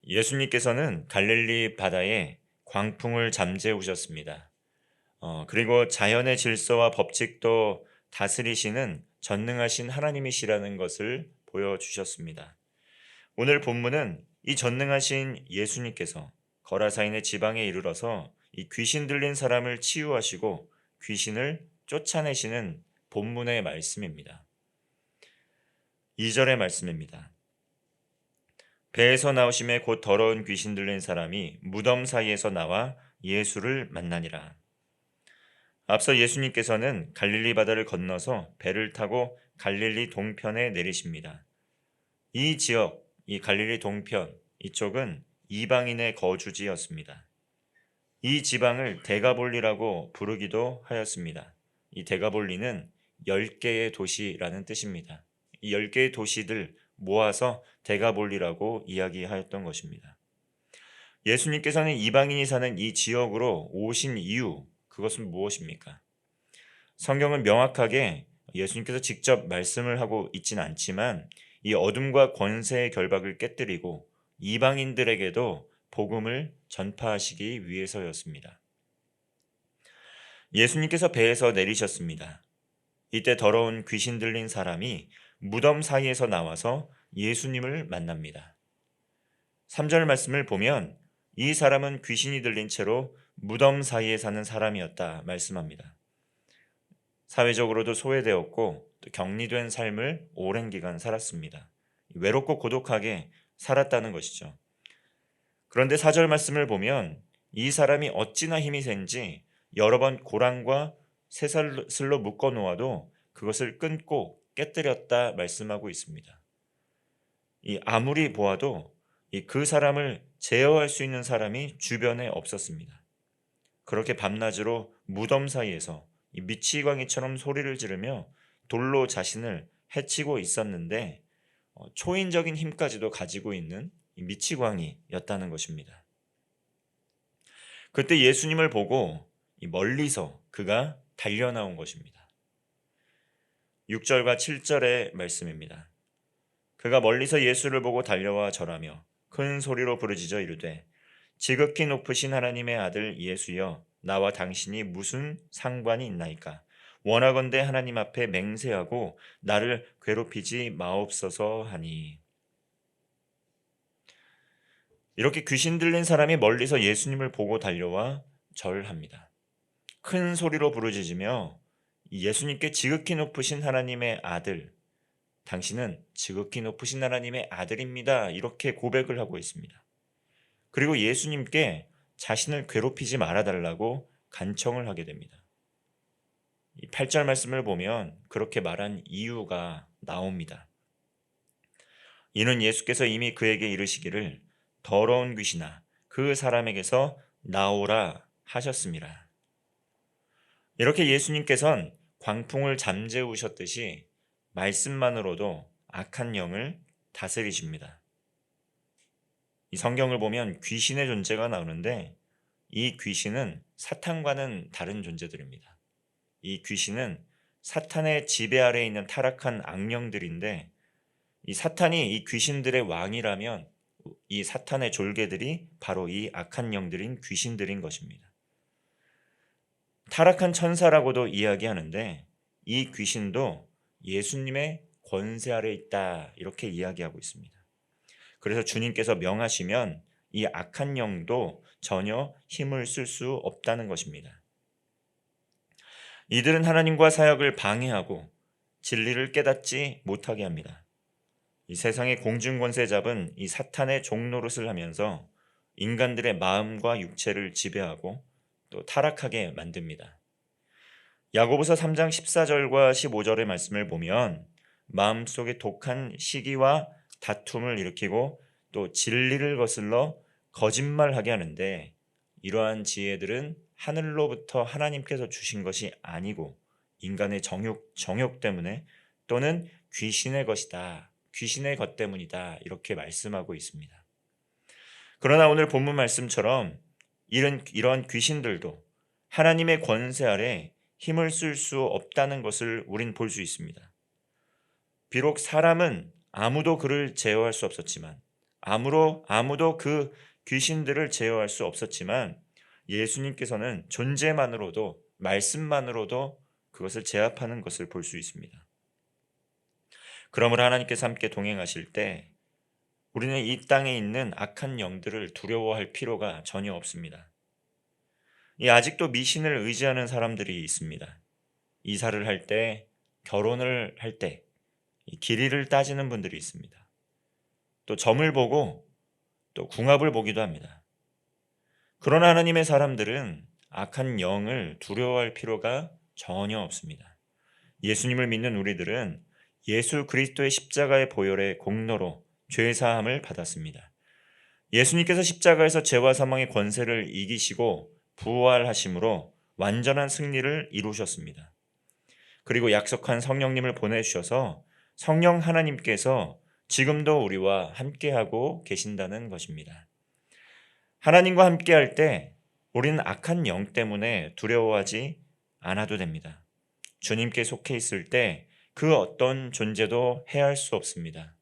예수님께서는 갈릴리 바다에 광풍을 잠재우셨습니다. 그리고 자연의 질서와 법칙도 다스리시는 전능하신 하나님이시라는 것을 보여주셨습니다. 오늘 본문은 이 전능하신 예수님께서 거라사인의 지방에 이르러서 이 귀신 들린 사람을 치유하시고 귀신을 쫓아내시는 본문의 말씀입니다. 2절의 말씀입니다. 배에서 나오심에 곧 더러운 귀신 들린 사람이 무덤 사이에서 나와 예수를 만나니라. 앞서 예수님께서는 갈릴리 바다를 건너서 배를 타고 갈릴리 동편에 내리십니다. 이 지역, 이 갈릴리 동편, 이쪽은 이방인의 거주지였습니다. 이 지방을 데가볼리라고 부르기도 하였습니다. 이 데가볼리는 10개의 도시라는 뜻입니다. 이 10개의 도시들 모아서 데가볼리라고 이야기하였던 것입니다. 예수님께서는 이방인이 사는 이 지역으로 오신 이유, 그것은 무엇입니까? 성경은 명확하게 예수님께서 직접 말씀을 하고 있지는 않지만 이 어둠과 권세의 결박을 깨뜨리고 이방인들에게도 복음을 전파하시기 위해서였습니다. 예수님께서 배에서 내리셨습니다. 이때 더러운 귀신 들린 사람이 무덤 사이에서 나와서 예수님을 만납니다. 3절 말씀을 보면 이 사람은 귀신이 들린 채로 무덤 사이에 사는 사람이었다 말씀합니다. 사회적으로도 소외되었고 또 격리된 삶을 오랜 기간 살았습니다. 외롭고 고독하게 살았다는 것이죠. 그런데 4절 말씀을 보면 이 사람이 어찌나 힘이 센지 여러 번 고랑과 쇠슬로 묶어 놓아도 그것을 끊고 깨뜨렸다 말씀하고 있습니다. 아무리 보아도 그 사람을 제어할 수 있는 사람이 주변에 없었습니다. 그렇게 밤낮으로 무덤 사이에서 미치광이처럼 소리를 지르며 돌로 자신을 해치고 있었는데 초인적인 힘까지도 가지고 있는 미치광이였다는 것입니다. 그때 예수님을 보고 멀리서 그가 달려나온 것입니다. 6절과 7절의 말씀입니다. 그가 멀리서 예수를 보고 달려와 절하며 큰 소리로 부르짖어 이르되 지극히 높으신 하나님의 아들 예수여 나와 당신이 무슨 상관이 있나이까? 원하건대 하나님 앞에 맹세하고 나를 괴롭히지 마옵소서 하니. 이렇게 귀신 들린 사람이 멀리서 예수님을 보고 달려와 절합니다. 큰 소리로 부르짖으며 예수님께 지극히 높으신 하나님의 아들, 당신은 지극히 높으신 하나님의 아들입니다. 이렇게 고백을 하고 있습니다. 그리고 예수님께 자신을 괴롭히지 말아달라고 간청을 하게 됩니다. 이 8절 말씀을 보면 그렇게 말한 이유가 나옵니다. 이는 예수께서 이미 그에게 이르시기를 더러운 귀신아 그 사람에게서 나오라 하셨습니다. 이렇게 예수님께서는 광풍을 잠재우셨듯이 말씀만으로도 악한 영을 다스리십니다. 이 성경을 보면 귀신의 존재가 나오는데 이 귀신은 사탄과는 다른 존재들입니다. 이 귀신은 사탄의 지배 아래에 있는 타락한 악령들인데 이 사탄이 이 귀신들의 왕이라면 이 사탄의 졸개들이 바로 이 악한 영들인 귀신들인 것입니다. 타락한 천사라고도 이야기하는데 이 귀신도 예수님의 권세 아래에 있다 이렇게 이야기하고 있습니다. 그래서 주님께서 명하시면 이 악한 영도 전혀 힘을 쓸 수 없다는 것입니다. 이들은 하나님과 사역을 방해하고 진리를 깨닫지 못하게 합니다. 이 세상의 공중권세 잡은 이 사탄의 종노릇을 하면서 인간들의 마음과 육체를 지배하고 또 타락하게 만듭니다. 야고보서 3장 14절과 15절의 말씀을 보면 마음속에 독한 시기와 다툼을 일으키고 또 진리를 거슬러 거짓말하게 하는데 이러한 지혜들은 하늘로부터 하나님께서 주신 것이 아니고 인간의 정욕 때문에 또는 귀신의 것이다. 귀신의 것 때문이다. 이렇게 말씀하고 있습니다. 그러나 오늘 본문 말씀처럼 이런 귀신들도 하나님의 권세 아래 힘을 쓸 수 없다는 것을 우린 볼 수 있습니다. 비록 사람은 아무도 그를 제어할 수 없었지만 아무도 그 귀신들을 제어할 수 없었지만 예수님께서는 존재만으로도 말씀만으로도 그것을 제압하는 것을 볼 수 있습니다. 그러므로 하나님께서 함께 동행하실 때 우리는 이 땅에 있는 악한 영들을 두려워할 필요가 전혀 없습니다. 아직도 미신을 의지하는 사람들이 있습니다. 이사를 할 때, 결혼을 할 때 길이를 따지는 분들이 있습니다. 또 점을 보고 또 궁합을 보기도 합니다. 그러나 하나님의 사람들은 악한 영을 두려워할 필요가 전혀 없습니다. 예수님을 믿는 우리들은 예수 그리스도의 십자가의 보혈의 공로로 죄 사함을 받았습니다. 예수님께서 십자가에서 죄와 사망의 권세를 이기시고 부활하심으로 완전한 승리를 이루셨습니다. 그리고 약속한 성령님을 보내주셔서 성령 하나님께서 지금도 우리와 함께하고 계신다는 것입니다. 하나님과 함께할 때 우리는 악한 영 때문에 두려워하지 않아도 됩니다. 주님께 속해 있을 때 그 어떤 존재도 해할 수 없습니다.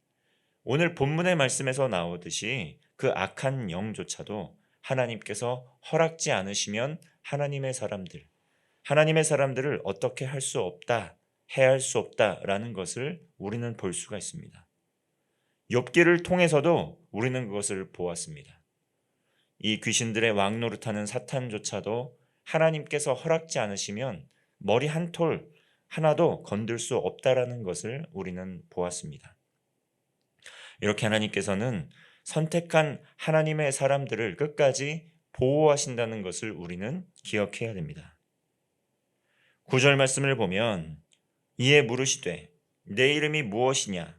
오늘 본문의 말씀에서 나오듯이 그 악한 영조차도 하나님께서 허락지 않으시면 하나님의 사람들을 어떻게 할 수 없다, 해할 수 없다라는 것을 우리는 볼 수가 있습니다. 욥기를 통해서도 우리는 그것을 보았습니다. 이 귀신들의 왕노릇하는 사탄조차도 하나님께서 허락지 않으시면 머리 한 톨 하나도 건들 수 없다라는 것을 우리는 보았습니다. 이렇게 하나님께서는 선택한 하나님의 사람들을 끝까지 보호하신다는 것을 우리는 기억해야 됩니다. 9절 말씀을 보면 이에 물으시되 내 이름이 무엇이냐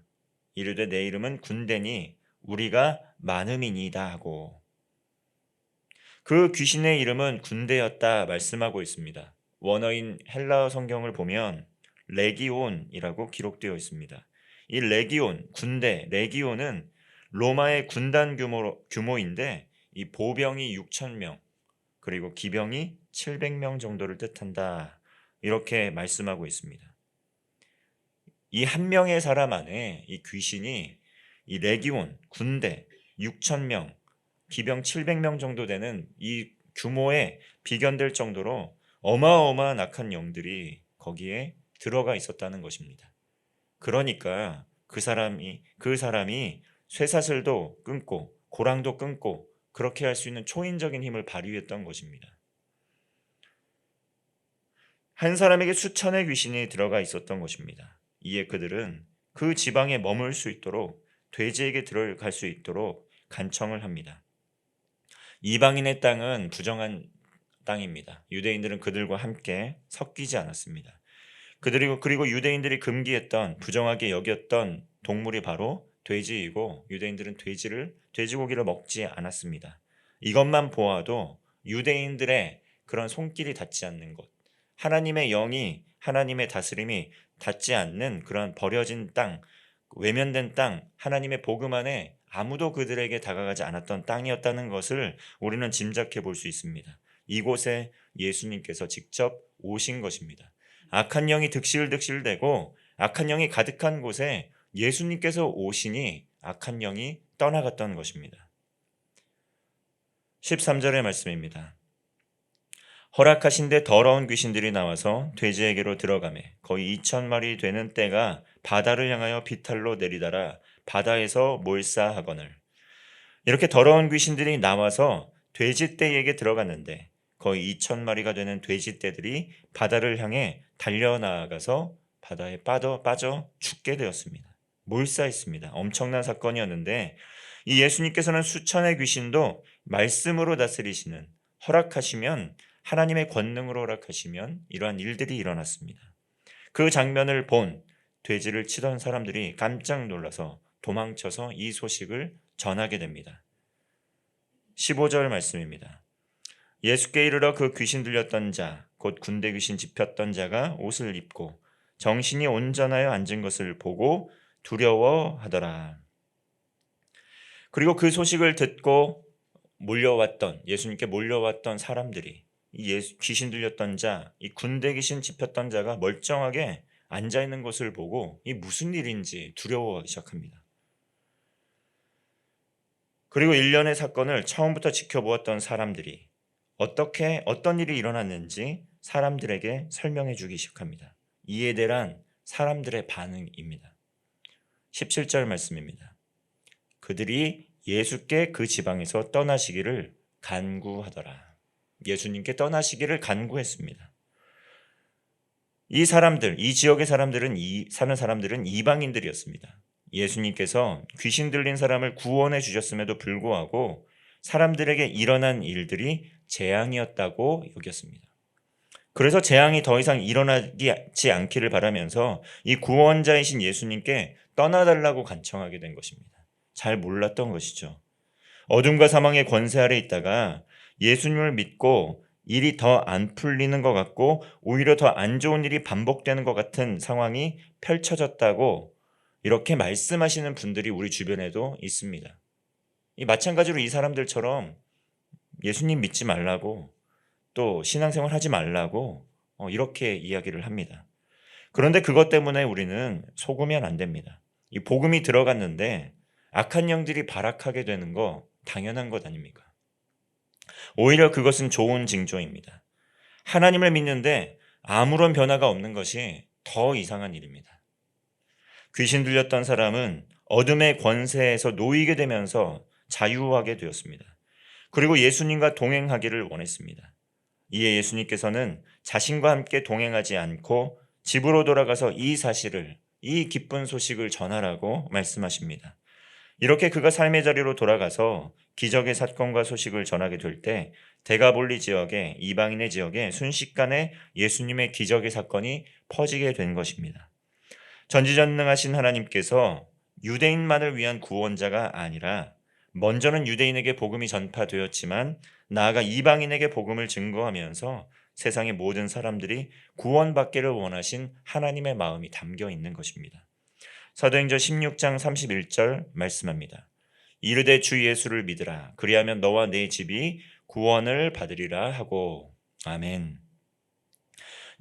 이르되 내 이름은 군대니 우리가 많음이니이다 하고 그 귀신의 이름은 군대였다 말씀하고 있습니다. 원어인 헬라어 성경을 보면 레기온이라고 기록되어 있습니다. 이 레기온, 군대, 레기온은 로마의 군단 규모인데 이 보병이 6,000명 그리고 기병이 700명 정도를 뜻한다. 이렇게 말씀하고 있습니다. 이 한 명의 사람 안에 이 귀신이 이 레기온, 군대 6,000명, 기병 700명 정도 되는 이 규모에 비견될 정도로 어마어마한 악한 영들이 거기에 들어가 있었다는 것입니다. 그러니까 그 사람이 쇠사슬도 끊고 고랑도 끊고 그렇게 할 수 있는 초인적인 힘을 발휘했던 것입니다. 한 사람에게 수천의 귀신이 들어가 있었던 것입니다. 이에 그들은 그 지방에 머물 수 있도록 돼지에게 들어갈 수 있도록 간청을 합니다. 이방인의 땅은 부정한 땅입니다. 유대인들은 그들과 함께 섞이지 않았습니다. 그리고 유대인들이 금기했던 부정하게 여겼던 동물이 바로 돼지이고 유대인들은 돼지고기를 먹지 않았습니다. 이것만 보아도 유대인들의 그런 손길이 닿지 않는 것, 하나님의 영이 하나님의 다스림이 닿지 않는 그런 버려진 땅, 외면된 땅, 하나님의 복음 안에 아무도 그들에게 다가가지 않았던 땅이었다는 것을 우리는 짐작해 볼 수 있습니다. 이곳에 예수님께서 직접 오신 것입니다. 악한 영이 득실득실대고 악한 영이 가득한 곳에 예수님께서 오시니 악한 영이 떠나갔던 것입니다. 13절의 말씀입니다. 허락하신데 더러운 귀신들이 나와서 돼지에게로 들어가매 거의 2,000마리 되는 떼가 바다를 향하여 비탈로 내리다라 바다에서 몰사하거늘. 이렇게 더러운 귀신들이 나와서 돼지떼에게 들어갔는데 거의 2,000마리가 되는 돼지떼들이 바다를 향해 달려나가서 바다에 빠져 죽게 되었습니다. 몰사했습니다. 엄청난 사건이었는데 이 예수님께서는 수천의 귀신도 말씀으로 다스리시는 허락하시면 하나님의 권능으로 허락하시면 이러한 일들이 일어났습니다. 그 장면을 본 돼지를 치던 사람들이 깜짝 놀라서 도망쳐서 이 소식을 전하게 됩니다. 15절 말씀입니다. 예수께 이르러 그 귀신 들렸던 자, 곧 군대 귀신 집혔던 자가 옷을 입고 정신이 온전하여 앉은 것을 보고 두려워하더라. 그리고 그 소식을 듣고 예수님께 몰려왔던 사람들이 귀신 들렸던 자, 이 군대 귀신 집혔던 자가 멀쩡하게 앉아있는 것을 보고 이 무슨 일인지 두려워하기 시작합니다. 그리고 일련의 사건을 처음부터 지켜보았던 사람들이 어떤 일이 일어났는지 사람들에게 설명해 주기 시작합니다. 이에 대한 사람들의 반응입니다. 17절 말씀입니다. 그들이 예수께 그 지방에서 떠나시기를 간구하더라. 예수님께 떠나시기를 간구했습니다. 이 지역의 사는 사람들은 이방인들이었습니다. 예수님께서 귀신 들린 사람을 구원해 주셨음에도 불구하고 사람들에게 일어난 일들이 재앙이었다고 여겼습니다. 그래서 재앙이 더 이상 일어나지 않기를 바라면서 이 구원자이신 예수님께 떠나달라고 간청하게 된 것입니다. 잘 몰랐던 것이죠. 어둠과 사망의 권세 아래 있다가 예수님을 믿고 일이 더 안 풀리는 것 같고 오히려 더 안 좋은 일이 반복되는 것 같은 상황이 펼쳐졌다고 이렇게 말씀하시는 분들이 우리 주변에도 있습니다. 마찬가지로 이 사람들처럼 예수님 믿지 말라고 또 신앙생활 하지 말라고 이렇게 이야기를 합니다. 그런데 그것 때문에 우리는 속으면 안 됩니다. 이 복음이 들어갔는데 악한 영들이 발악하게 되는 거 당연한 것 아닙니까? 오히려 그것은 좋은 징조입니다. 하나님을 믿는데 아무런 변화가 없는 것이 더 이상한 일입니다. 귀신 들렸던 사람은 어둠의 권세에서 놓이게 되면서 자유하게 되었습니다. 그리고 예수님과 동행하기를 원했습니다. 이에 예수님께서는 자신과 함께 동행하지 않고 집으로 돌아가서 이 기쁜 소식을 전하라고 말씀하십니다. 이렇게 그가 삶의 자리로 돌아가서 기적의 사건과 소식을 전하게 될 때 데가볼리 지역에 이방인의 지역에 순식간에 예수님의 기적의 사건이 퍼지게 된 것입니다. 전지전능하신 하나님께서 유대인만을 위한 구원자가 아니라 먼저는 유대인에게 복음이 전파되었지만 나아가 이방인에게 복음을 증거하면서 세상의 모든 사람들이 구원받기를 원하신 하나님의 마음이 담겨 있는 것입니다. 사도행전 16장 31절 말씀합니다. 이르되 주 예수를 믿으라. 그리하면 너와 네 집이 구원을 받으리라 하고. 아멘.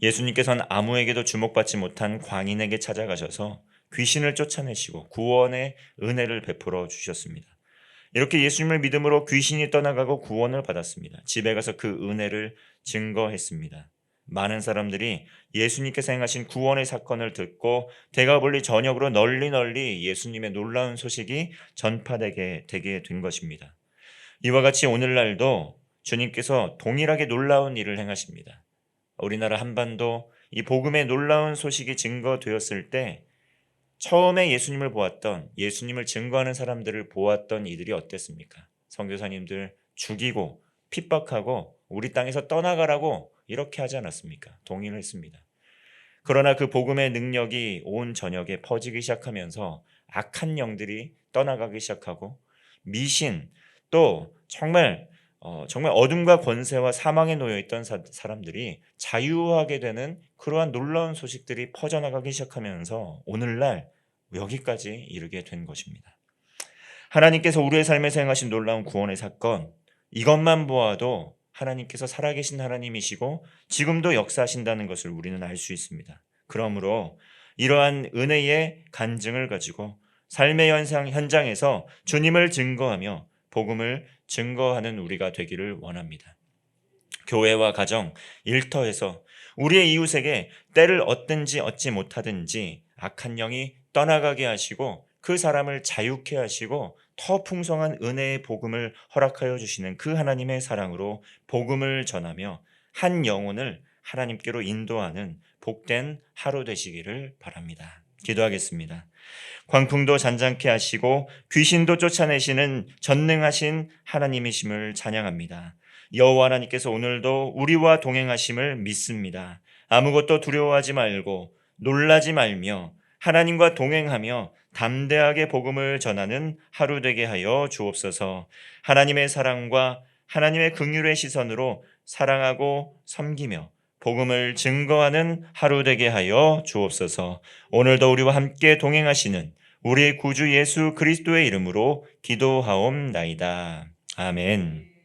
예수님께서는 아무에게도 주목받지 못한 광인에게 찾아가셔서 귀신을 쫓아내시고 구원의 은혜를 베풀어 주셨습니다. 이렇게 예수님을 믿음으로 귀신이 떠나가고 구원을 받았습니다. 집에 가서 그 은혜를 증거했습니다. 많은 사람들이 예수님께서 행하신 구원의 사건을 듣고 데가볼리 전역으로 널리 예수님의 놀라운 소식이 전파되게 된 것입니다. 이와 같이 오늘날도 주님께서 동일하게 놀라운 일을 행하십니다. 우리나라 한반도 이 복음의 놀라운 소식이 증거되었을 때 처음에 예수님을 증거하는 사람들을 보았던 이들이 어땠습니까? 선교사님들 죽이고 핍박하고 우리 땅에서 떠나가라고 이렇게 하지 않았습니까? 동의를 했습니다. 그러나 그 복음의 능력이 온 전역에 퍼지기 시작하면서 악한 영들이 떠나가기 시작하고 미신 또 정말 어둠과 권세와 사망에 놓여있던 사람들이 자유하게 되는 그러한 놀라운 소식들이 퍼져나가기 시작하면서 오늘날 여기까지 이르게 된 것입니다. 하나님께서 우리의 삶에서 행하신 놀라운 구원의 사건, 이것만 보아도 하나님께서 살아계신 하나님이시고 지금도 역사하신다는 것을 우리는 알 수 있습니다. 그러므로 이러한 은혜의 간증을 가지고 삶의 현장에서 주님을 증거하며 복음을 증거하는 우리가 되기를 원합니다. 교회와 가정, 일터에서 우리의 이웃에게 때를 얻든지 얻지 못하든지 악한 영이 떠나가게 하시고 그 사람을 자유케 하시고 더 풍성한 은혜의 복음을 허락하여 주시는 그 하나님의 사랑으로 복음을 전하며 한 영혼을 하나님께로 인도하는 복된 하루 되시기를 바랍니다. 기도하겠습니다. 광풍도 잔잔케 하시고 귀신도 쫓아내시는 전능하신 하나님이심을 찬양합니다. 여호와 하나님께서 오늘도 우리와 동행하심을 믿습니다. 아무것도 두려워하지 말고 놀라지 말며 하나님과 동행하며 담대하게 복음을 전하는 하루 되게 하여 주옵소서. 하나님의 사랑과 하나님의 긍휼의 시선으로 사랑하고 섬기며 복음을 증거하는 하루 되게 하여 주옵소서. 오늘도 우리와 함께 동행하시는 우리 구주 예수 그리스도의 이름으로 기도하옵나이다. 아멘.